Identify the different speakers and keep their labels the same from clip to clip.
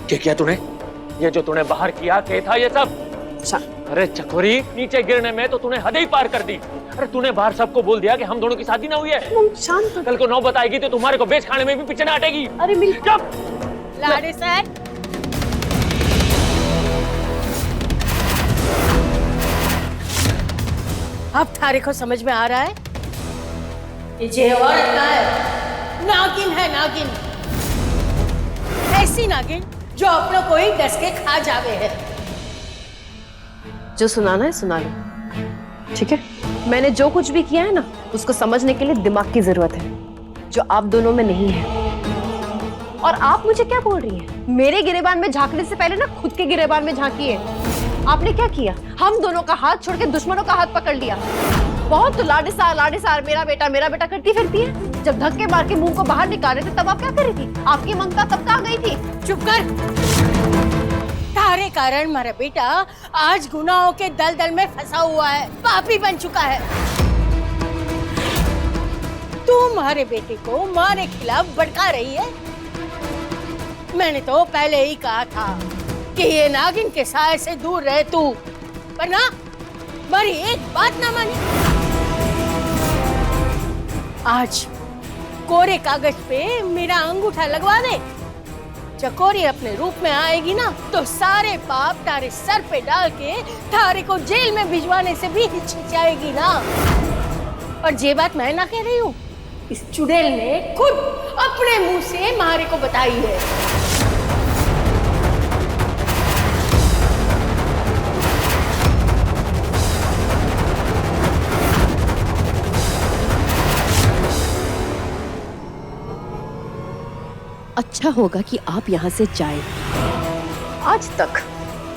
Speaker 1: क्या किया तूने? ये जो तूने बाहर किया क्या था ये सब? अरे चकोरी, नीचे गिरने में तो तूने हद ही पार कर दी। अरे तूने बाहर सबको बोल दिया कि हम दोनों की शादी ना हुई है।
Speaker 2: शांत
Speaker 1: कल को नौबत आएगी तो तुम्हारे को बेच खाने में भी पीछे ना हटेगी।
Speaker 2: अरे मिल
Speaker 1: चुप।
Speaker 2: लाडे सर, अब थारे को समझ में आ रहा है कि ये औरत का है, नागिन है नागिन। ऐसी नागिन जो अपनों को ही डस के खा जावे है।
Speaker 3: जो सुनाना है सुना लो, ठीक है? मैंने जो कुछ भी किया है ना, उसको समझने के लिए दिमाग की जरूरत है, जो आप दोनों में नहीं है। और आप मुझे क्या बोल रही हैं? मेरे गिरेबान में झांकने से पहले ना खुद के गिरेबान में झांकिए। आपने क्या किया? हम दोनों का हाथ छोड़ के दुश्मनों का हाथ पकड़ लिया। बहुत तो लाडे सार मेरा बेटा करती फिरती है। जब धक्के मार के मुंह को बाहर निकाले थे तब आप क्या कर रही थी? आपकी ममता तब कहाँ गई थी?
Speaker 2: चुप कर। तारे कारण मेरा बेटा आज गुनाहों के दलदल में फंसा हुआ है, पापी बन चुका है। तू हमारे बेटे को हमारे खिलाफ भड़का रही है। मैंने तो पहले ही कहा था कि ये नागिन के साए से दूर रहे तू, पर ना मेरी एक बात ना मानी। आज कोरे कागज पे मेरा अंगूठा लगवा दे। चकोरी अपने रूप में आएगी ना तो सारे पाप तारे सर पे डाल के तारे को जेल में भिजवाने से भी हिचकिचाएगी ना। और ये बात मैं ना कह रही हूँ, इस चुड़ैल ने खुद अपने मुंह से मारे को बताई है।
Speaker 3: अच्छा होगा कि आप यहाँ से जाएं। आज तक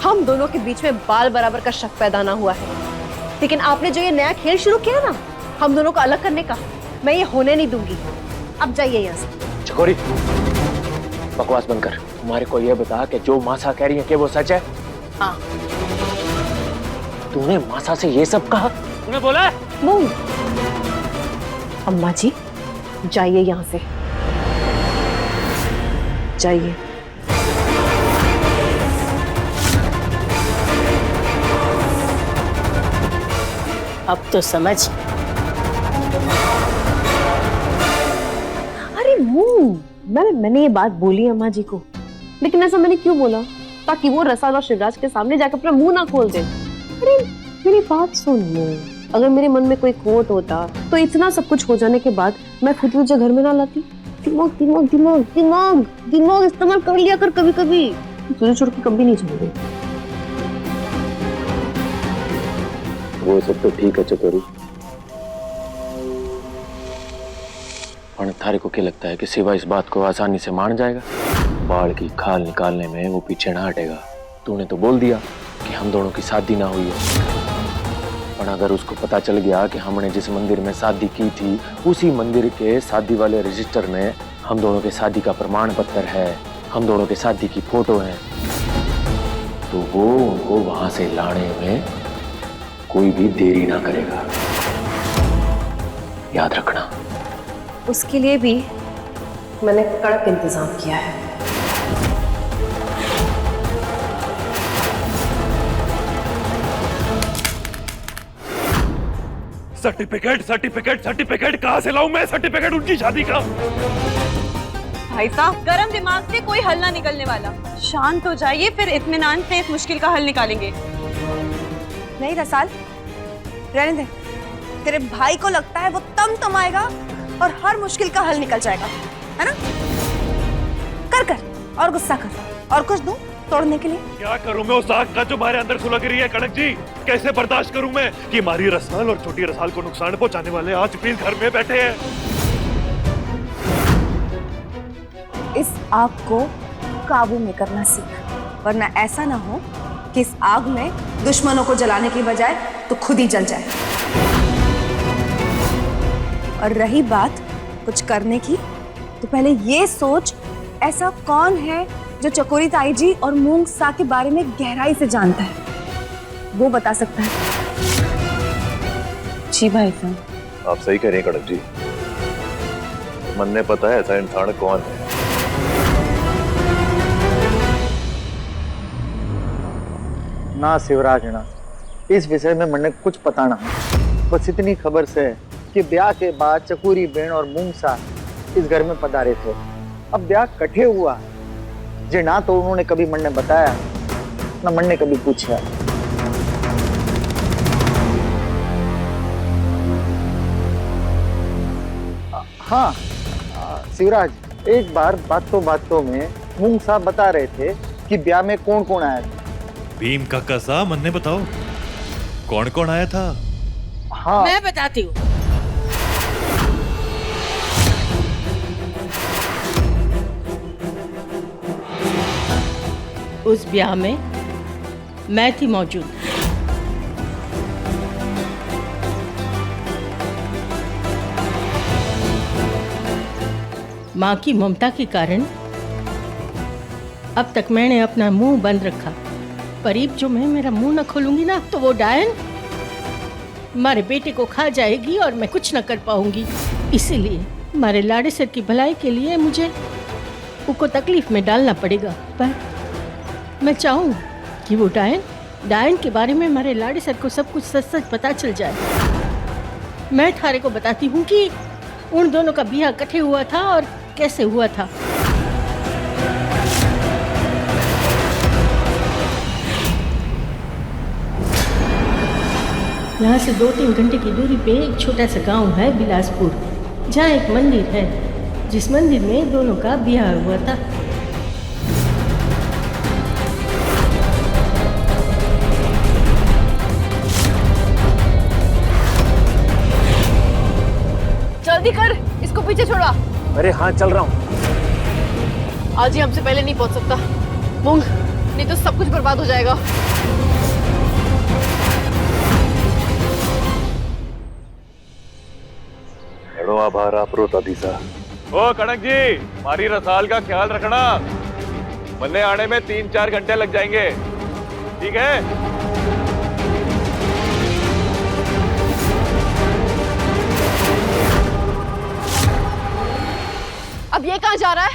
Speaker 3: हम दोनों के बीच में बाल बराबर का शक पैदा ना हुआ है, लेकिन आपने जो ये नया खेल शुरू किया ना हम दोनों को अलग करने का, मैं ये होने नहीं दूंगी। अब जाइए यहाँ से।
Speaker 1: चकोरी, बकवास बंद कर। तुम्हारे को ये बता कि जो मासा कह रही है कि वो सच है?
Speaker 2: हाँ।
Speaker 1: तूने मासा से ये सब कहा? तूने बोला?
Speaker 3: मूंग। अम्मा जी जाइए यहाँ से, जाइए।
Speaker 2: अब तो समझ।
Speaker 3: अरे मूंग, मैंने ये बात बोली अम्मा जी को, लेकिन ऐसा मैंने क्यों बोला? ताकि वो रसाल और शिवराज के सामने जाकर अपना मुंह ना खोल दे। अरे मेरी बात सुन मूंग, अगर मेरे मन में कोई खोट होता तो इतना सब कुछ हो जाने के बाद मैं खुद मुझे घर में ना लाती। दिमाग दिमाग दिमाग दिमाग दिमाग इस्तेमाल कर लिया कर कभी कभी। तुझे छोड़ के कभी नहीं छोड़ूंगी।
Speaker 1: वो सब तो ठीक है चकोरी, पर थारे को क्या लगता है कि सिवा इस बात को आसानी से मान जाएगा? बाढ़ की खाल निकालने में वो पीछे ना हटेगा। तूने तो बोल दिया कि हम दोनों की शादी ना हुई है, पर अगर उसको पता चल गया कि हमने जिस मंदिर में शादी की थी उसी मंदिर के शादी वाले रजिस्टर में हम दोनों के शादी का प्रमाण पत्र है, हम दोनों के शादी की फोटो है, तो वो उनको वहां से लाने में कोई भी देरी ना करेगा। याद रखना।
Speaker 3: उसके लिए भी मैंने कड़क इंतजाम किया है।
Speaker 4: सर्टिफिकेट कहाँ से लाऊं मैं? सर्टिफिकेट उनकी शादी का।
Speaker 5: भाई साहब, गरम दिमाग से कोई हल ना निकलने वाला। शांत हो जाइए, फिर इत्मीनान से इस मुश्किल का हल निकालेंगे।
Speaker 6: नहीं रसाल, रहने दे। तेरे भाई को लगता है वो तमाएगा और हर मुश्किल का हल निकल जाएगा, है ना? कर और गुस्सा कर, और कुछ दूं तोड़ने के लिए?
Speaker 4: क्या करूं मैं उस आग का जो हमारे अंदर सुलग रही है कनक जी? कैसे बर्दाश्त करूं मैं कि हमारी रसाल और छोटी रसाल को नुकसान पहुंचाने वाले आज भी घर में बैठे हैं?
Speaker 6: इस आग को काबू में करना सीख, वरना ऐसा ना हो कि इस आग में दुश्मनों को जलाने की बजाय तो खुद ही जल जाए। और रही बात कुछ करने की, तो पहले ये सोच ऐसा कौन है जो चकोरी ताई जी और मूंग सा के बारे में गहराई से जानता है, वो बता सकता है। जी भाई साहब,
Speaker 4: आप सही कह रही हैं कनक जी। मन ने पता है ऐसा इंसान कौन है।
Speaker 7: ना शिवराज ना, इस विषय में मन्ने कुछ पता ना। बस इतनी खबर से कि ब्याह के बाद चकोरी बेन और मूंगसा इस घर में पधारे थे। अब ब्याह कठे हुआ जे ना तो उन्होंने कभी मन्ने बताया ना मन्ने कभी पूछा। हाँ शिवराज, एक बार बातों में मूंगसा बता रहे थे कि ब्याह में कौन कौन आया था।
Speaker 4: भीम काका सा मन्ने बताओ कौन कौन आया था?
Speaker 7: हाँ
Speaker 2: मैं बताती हूँ। उस ब्याह में मैं थी मौजूद। माँ की ममता के कारण अब तक मैंने अपना मुंह बंद रखा, पर अब जो मैं मेरा मुंह न खोलूंगी ना तो वो डायन हमारे बेटे को खा जाएगी और मैं कुछ न कर पाऊंगी। इसीलिए हमारे लाड़े सर की भलाई के लिए मुझे उसको तकलीफ में डालना पड़ेगा। पर मैं चाहूँ कि वो डायन के बारे में हमारे लाड़े सर को सब कुछ सच सच पता चल जाए। मैं थारे को बताती हूँ कि उन दोनों का ब्याह इकट्ठे हुआ था और कैसे हुआ था। यहाँ से 2-3 घंटे की दूरी पे एक छोटा सा गांव है बिलासपुर, जहाँ एक मंदिर है जिस मंदिर में दोनों का ब्याह हुआ था।
Speaker 3: जल्दी कर, इसको पीछे छोड़ा।
Speaker 1: अरे हाँ चल रहा हूँ।
Speaker 3: आज ही हमसे पहले नहीं पहुंच सकता मूंग, नहीं तो सब कुछ बर्बाद हो जाएगा।
Speaker 4: एड़ो आभार आपरो दादीसा। ओ कनक जी, हमारी रसाल का ख्याल रखना, मन्ने आने में 3-4 घंटे लग जाएंगे, ठीक है?
Speaker 3: अब ये कहाँ जा रहा है?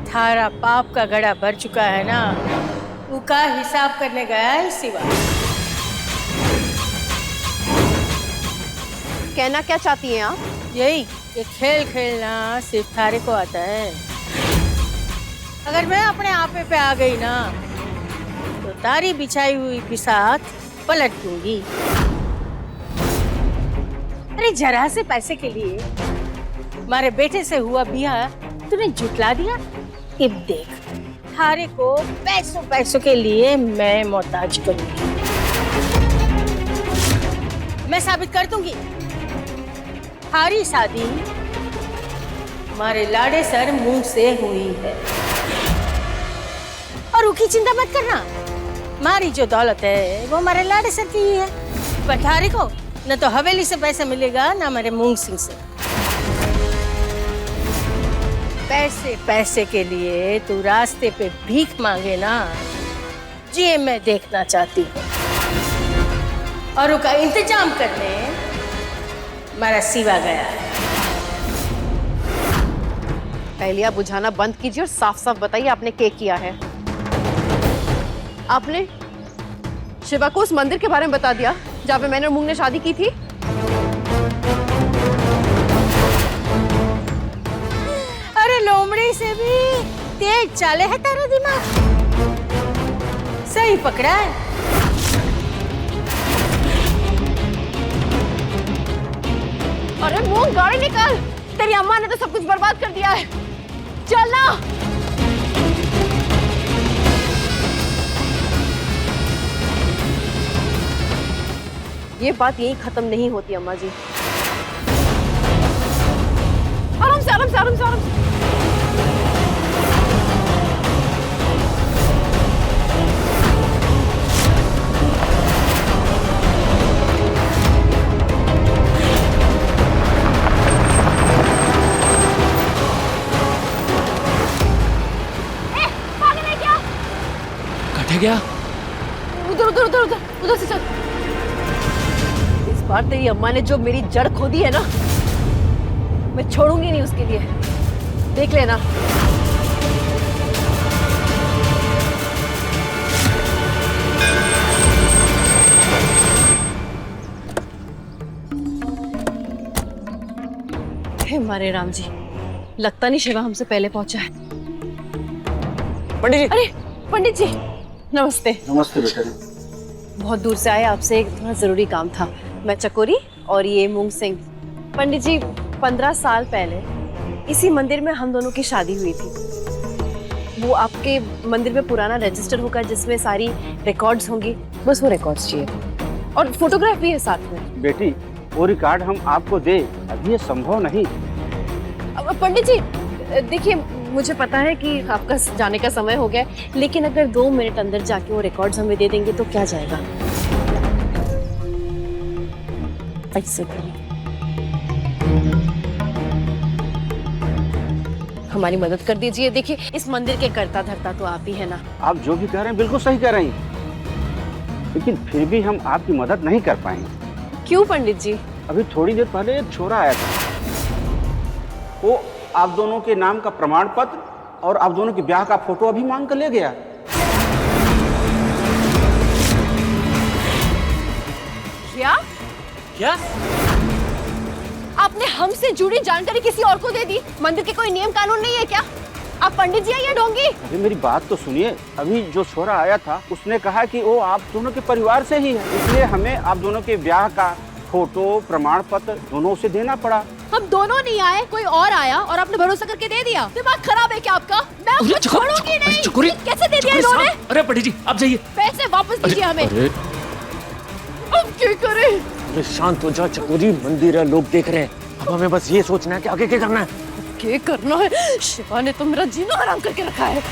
Speaker 2: थारा पाप का घड़ा भर चुका है ना, उसका हिसाब करने गया है सिवा।
Speaker 3: कहना क्या चाहती हैं आप?
Speaker 2: यही कि खेल खेलना सिर्फ थारे को आता है। अगर मैं अपने आपे पे आ गई ना तो तारी बिछाई हुई बिसात पलट दूंगी। अरे जरा से पैसे के लिए हमारे बेटे से हुआ ब्याह तूने जुटला दिया। अब देख, थारे को पैसों के लिए मैं मोहताज करूंगी। मैं साबित कर दूंगी थारी शादी हमारे लाड़े सर मुंह से हुई है। और उसकी चिंता मत करना, हमारी जो दौलत है वो हमारे लाड़े सर की ही है। पर थारे को न तो हवेली से पैसा मिलेगा न हमारे मूंग सिंह से। पैसे के लिए तू रास्ते पे भीख मांगे ना, ये मैं देखना चाहती हूँ। और उसका इंतजाम करने हमारा सिवा गया है।
Speaker 3: पहले आप बुझाना बंद कीजिए और साफ साफ बताइए आपने क्या किया है। आपने शिवा को उस मंदिर के बारे में बता दिया जहाँ पे मैंने और मूंग ने शादी की थी।
Speaker 2: अरे लोमड़ी से भी तेज चाले है तेरा दिमाग, सही पकड़ा है।
Speaker 3: अरे मूंग गाड़ी निकाल, तेरी अम्मा ने तो सब कुछ बर्बाद कर दिया है। चल ना। ये बात यही खत्म नहीं होती अम्मा जी। आराम से आराम से आराम से आराम से।
Speaker 1: कटे गया।
Speaker 3: उधर उधर उधर उधर उधर से चल। इस बार तेरी अम्मा ने जो मेरी जड़ खोदी है ना, मैं छोड़ूंगी नहीं उसके लिए, देख लेना। हे मारे राम जी, लगता नहीं शिवा हमसे पहले पहुंचा है।
Speaker 1: पंडित जी।
Speaker 3: अरे पंडित जी नमस्ते।
Speaker 7: नमस्ते बेटा।
Speaker 3: बहुत दूर से आए, आपसे एक थोड़ा जरूरी काम था। मैं चकोरी और ये मूंग सिंह। पंडित जी 15 साल पहले इसी मंदिर में हम दोनों की शादी हुई थी। वो आपके मंदिर में पुराना रजिस्टर होगा जिसमें सारी रिकॉर्ड्स होंगी, बस वो रिकॉर्ड्स चाहिए और फोटोग्राफ भी है साथ में।
Speaker 8: बेटी वो रिकॉर्ड हम आपको दे, अभी ये संभव नहीं।
Speaker 3: अब पंडित जी देखिए, मुझे पता है कि आपका जाने का समय हो गया है, लेकिन अगर 2 मिनट अंदर जाके वो रिकॉर्ड्स हमें दे देंगे तो क्या जाएगा। ऐसे हमारी मदद कर दीजिए। देखिए इस मंदिर के करता धरता तो आप ही है ना।
Speaker 8: आप जो भी कह रहे हैं बिल्कुल सही कह रही हैं, लेकिन फिर भी हम आपकी मदद नहीं कर पाएंगे।
Speaker 3: क्यों पंडित जी?
Speaker 8: अभी थोड़ी देर पहले एक छोरा आया था, वो आप दोनों के नाम का प्रमाण पत्र और आप दोनों के ब्याह का फोटो अभी मांग कर ले गया।
Speaker 3: क्या?
Speaker 1: क्या?
Speaker 3: आपने हमसे जुड़ी जानकारी किसी और को दे दी? मंदिर के कोई नियम कानून नहीं है क्या? आप पंडित जी हैं या ढोंगी?
Speaker 8: अरे मेरी बात तो सुनिए। अभी जो छोरा आया था उसने कहा कि वो आप दोनों के परिवार से ही है, इसलिए हमें आप दोनों के ब्याह का फोटो प्रमाण पत्र दोनों से देना पड़ा।
Speaker 3: हम दोनों नहीं आए, कोई और आया और आपने भरोसा करके दे दिया। दिमाग खराब है क्या आपका? मैं आपको छोड़ूंगी नहीं।
Speaker 1: चकोरी,
Speaker 3: कैसे दे दिया इन्होंने?
Speaker 1: अरे पंडित जी आप जाइए।
Speaker 3: पैसे वापस दीजिए हमें।
Speaker 1: अरे
Speaker 3: अब क्या करें?
Speaker 1: अरे शांत हो जा चकोरी, मंदिर है, लोग देख रहे हैं। अब हमें बस ये सोचना है कि आगे क्या करना है।
Speaker 3: क्या करना है? शिवा ने तो मेरा जीना हराम करके रखा है।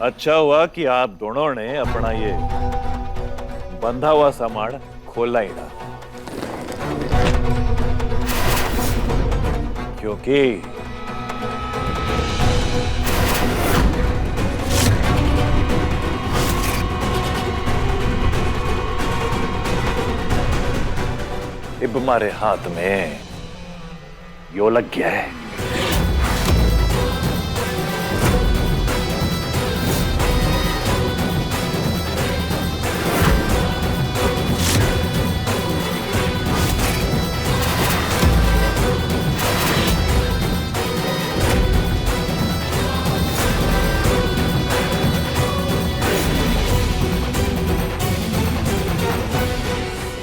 Speaker 4: अच्छा हुआ कि आप दोनों ने अपना ये बंधा हुआ सामान खोला ही ना, क्योंकि अब हमारे हाथ में यो लग गया है।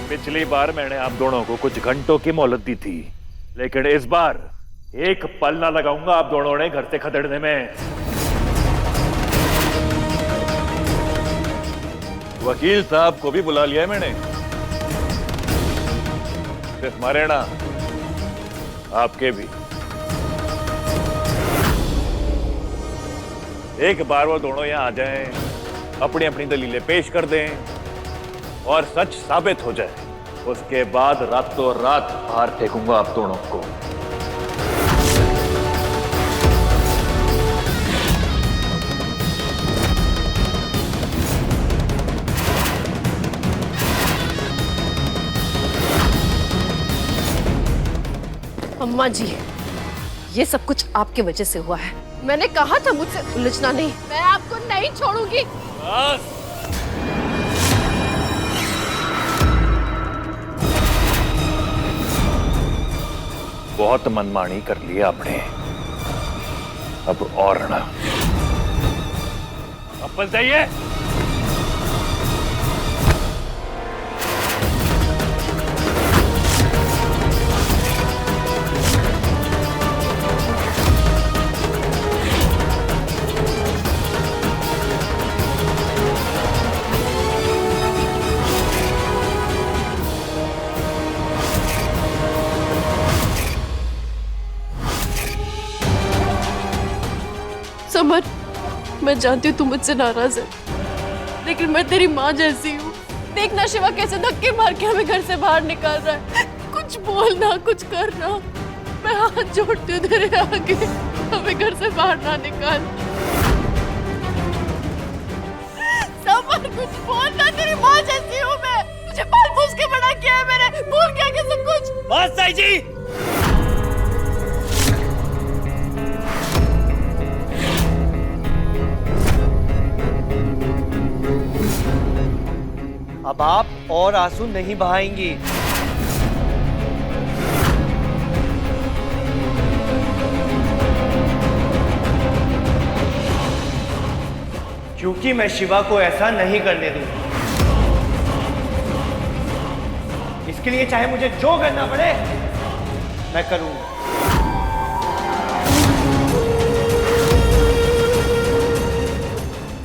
Speaker 4: पिछली बार मैंने आप दोनों को कुछ घंटों की मोहलत दी थी, लेकिन इस बार एक पल ना लगाऊंगा आप दोनों ने घर से खदेड़ने में। वकील साहब को भी बुला लिया है मैंने, सिर्फ हमारे ना, आपके भी। एक बार वो दोनों यहां आ जाएं, अपनी अपनी दलीलें पेश कर दें और सच साबित हो जाए, उसके बाद रातों रात बाहर फेंकूंगा आप दोनों को।
Speaker 3: अम्मा जी, ये सब कुछ आपकी वजह से हुआ है। मैंने कहा था मुझसे उलझना नहीं। मैं आपको नहीं छोड़ूंगी।
Speaker 4: बस। बहुत मनमानी कर ली आपने, अब और ना। अब बस जाइए।
Speaker 3: समर, मैं जानती हूँ तू मुझसे नाराज है, लेकिन मैं तेरी माँ जैसी हूँ। देखना शिवा कैसे धक्के मार के हमें घर से बाहर निकाल रहा है। कुछ
Speaker 2: कुछ बोलना, कुछ करना। मैं हाथ जोड़ती हूँ तेरे आगे, हमें घर से बाहर ना निकाल। समर, कुछ बोलना, तेरी माँ जैसी हूँ मैं। तुझे पाल पोस के बड़ा किया है मैंने, भूल गया कि सब कुछ।
Speaker 4: बस ताई जी।
Speaker 9: अब आप और आंसू नहीं बहाएंगी। क्योंकि मैं शिवा को ऐसा नहीं करने दूंगा। इसके लिए चाहे मुझे जो करना पड़े मैं करूंगा।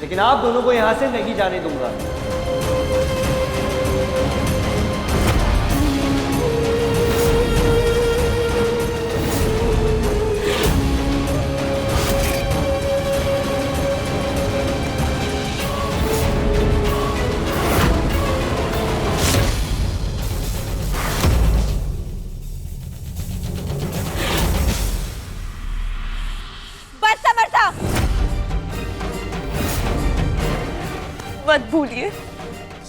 Speaker 9: लेकिन आप दोनों को यहां से नहीं जाने दूंगा।
Speaker 5: मत भूलिए,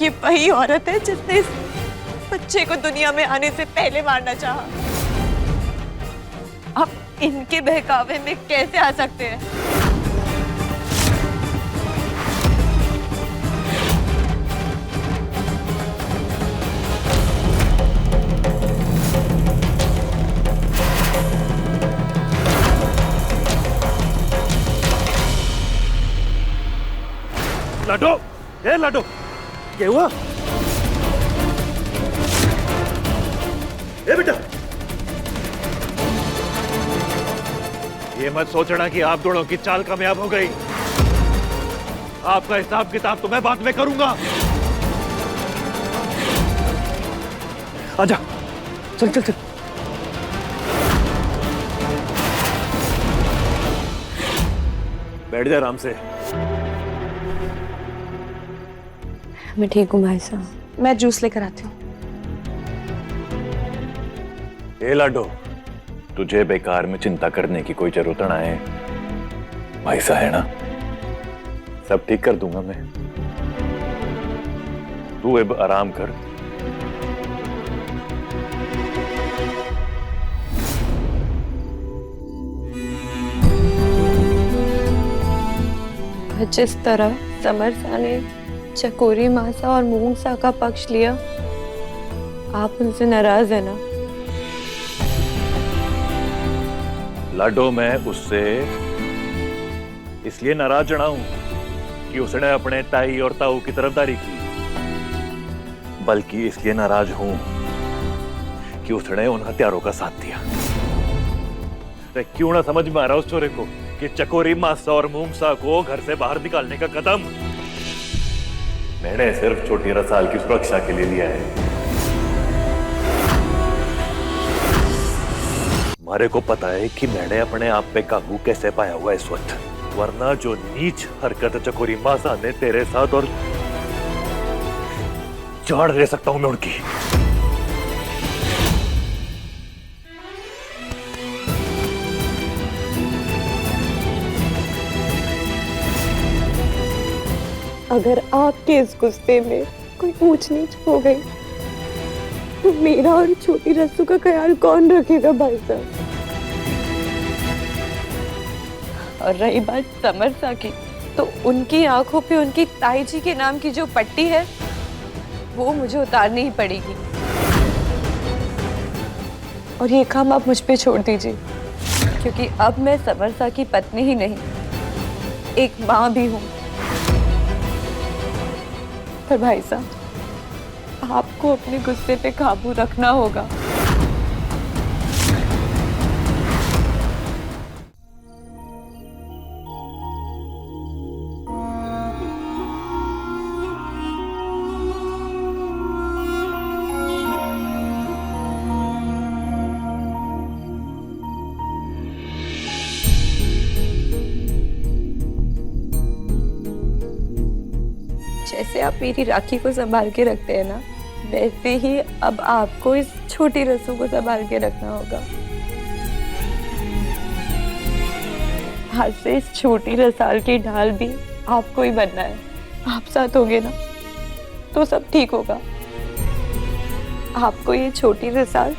Speaker 5: ये वही औरत है जिसने इस बच्चे को दुनिया में आने से पहले मारना चाहा। आप इनके बहकावे में कैसे आ सकते हैं?
Speaker 4: लाडो, ए लाडो, क्या हुआ? ए बेटा, ये मत सोचना कि आप दोनों की चाल कामयाब हो गई। आपका हिसाब किताब तो मैं बाद में करूंगा। आजा, चल चल चल। बैठ जा आराम से।
Speaker 3: मैं ठीक हूँ भाई साहब।
Speaker 6: मैं जूस लेकर आती हूँ।
Speaker 4: ए लाडो, तुझे बेकार में चिंता करने की कोई जरूरत ना है। भाई सा है ना, सब ठीक कर दूंगा मैं। तू अब आराम कर।
Speaker 5: जिस तरह समर सा ने चकोरी मासा और मूंग सा का पक्ष लिया, आप उनसे नाराज है ना?
Speaker 4: लाडो, मैं उससे इसलिए नाराज ना हूं कि उसने अपने ताई और ताऊ की तरफदारी की, बल्कि इसलिए नाराज हूं कि उसने उन हत्यारों का साथ दिया। तो क्यों ना समझ में आ रहा उस छोरे को कि चकोरी मासा और मूंगसा को घर से बाहर निकालने का कदम मैंने सिर्फ छोटी रसाल की सुरक्षा के लिए लिया है। हमारे को पता है कि मैंने अपने आप पे काबू कैसे पाया हुआ इस वक्त, वरना जो नीच हरकत चकोरी मासा ने तेरे साथ और झाड़ ले सकता हूं मैं उनकी।
Speaker 5: अगर आपके इस गुस्से में कोई ऊंच नीच हो गई तो मेरा और छोटी रस्सू का ख्याल कौन रखेगा भाई साहब? और रही बात समरसा की, तो उनकी आंखों पे उनकी ताई जी के नाम की जो पट्टी है वो मुझे उतारनी ही पड़ेगी। और ये काम आप मुझ पे छोड़ दीजिए, क्योंकि अब मैं समरसा की पत्नी ही नहीं, एक माँ भी हूँ। पर भाई साहब, आपको अपने गुस्से पे काबू रखना होगा। जैसे आप मेरी राखी को संभाल के रखते हैं ना, वैसे ही अब आपको इस छोटी रस्सू को संभाल के रखना होगा। आज से इस छोटी रसाल की ढाल भी आपको ही बनना है। आप साथ होगे ना तो सब ठीक होगा। आपको ये छोटी रसाल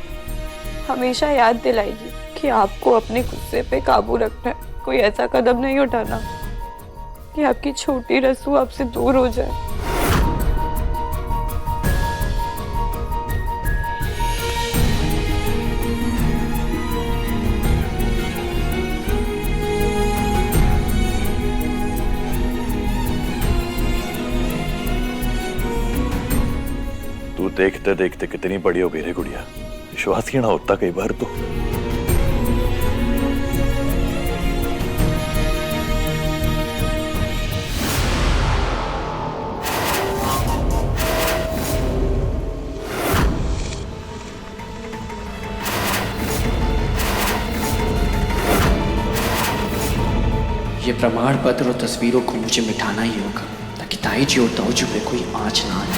Speaker 5: हमेशा याद दिलाएगी कि आपको अपने गुस्से पे काबू रखना है। कोई ऐसा कदम नहीं उठाना कि आपकी छोटी रस्सू आपसे दूर हो जाए।
Speaker 4: तू देखते देखते कितनी बड़ी हो गई रे गुड़िया, विश्वास ही ना होता कई बार तो।
Speaker 10: ये प्रमाण पत्र और तस्वीरों को मुझे मिटाना ही होगा ताकि ताई जी और ताऊ जी पे कोई आंच ना आए।